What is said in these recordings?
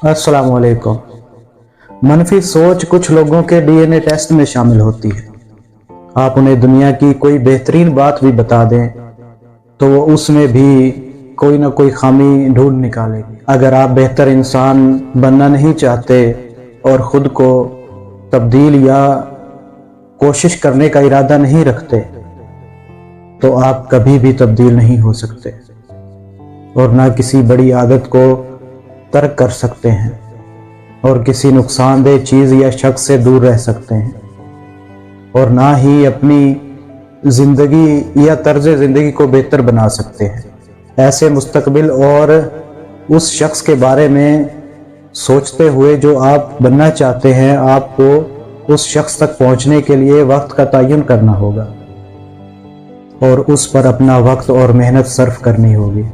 अस्सलाम वालेकुम। मनफी सोच कुछ लोगों के डीएनए टेस्ट में शामिल होती है। आप उन्हें दुनिया की कोई बेहतरीन बात भी बता दें तो वो उसमें भी कोई ना कोई खामी ढूंढ निकालेगी। अगर आप बेहतर इंसान बनना नहीं चाहते और ख़ुद को तब्दील या कोशिश करने का इरादा नहीं रखते तो आप कभी भी तब्दील नहीं हो सकते और ना किसी बड़ी आदत को तर्क कर सकते हैं और किसी नुकसानदेह चीज़ या शख्स से दूर रह सकते हैं और ना ही अपनी ज़िंदगी या तर्ज ज़िंदगी को बेहतर बना सकते हैं। ऐसे मुस्तकबिल और उस शख्स के बारे में सोचते हुए जो आप बनना चाहते हैं, आपको उस शख्स तक पहुंचने के लिए वक्त का तयन करना होगा और उस पर अपना वक्त और मेहनत सर्फ करनी होगी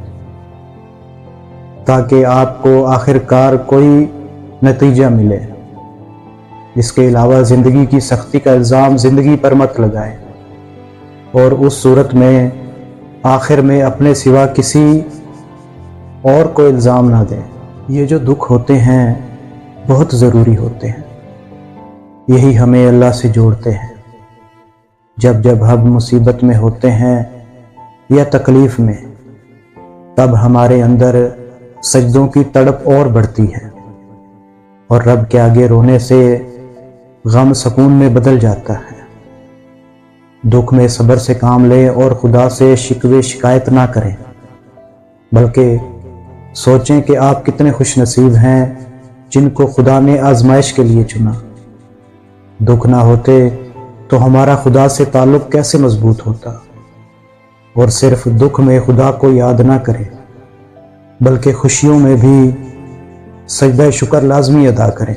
ताकि आपको आखिरकार कोई नतीजा मिले। इसके अलावा ज़िंदगी की सख्ती का इल्ज़ाम ज़िंदगी पर मत लगाएं और उस सूरत में आखिर में अपने सिवा किसी और को इल्ज़ाम ना दें। ये जो दुख होते हैं बहुत ज़रूरी होते हैं, यही हमें अल्लाह से जोड़ते हैं। जब जब हम मुसीबत में होते हैं या तकलीफ़ में, तब हमारे अंदर सजदों की तड़प और बढ़ती है और रब के आगे रोने से गम सुकून में बदल जाता है। दुख में सब्र से काम लें और खुदा से शिकवे शिकायत ना करें, बल्कि सोचें कि आप कितने खुश नसीब हैं जिनको खुदा ने आजमाइश के लिए चुना। दुख ना होते तो हमारा खुदा से ताल्लुक़ कैसे मजबूत होता। और सिर्फ दुख में खुदा को याद ना करें, बल्कि खुशियों में भी सजदा शुक्र लाजमी अदा करें।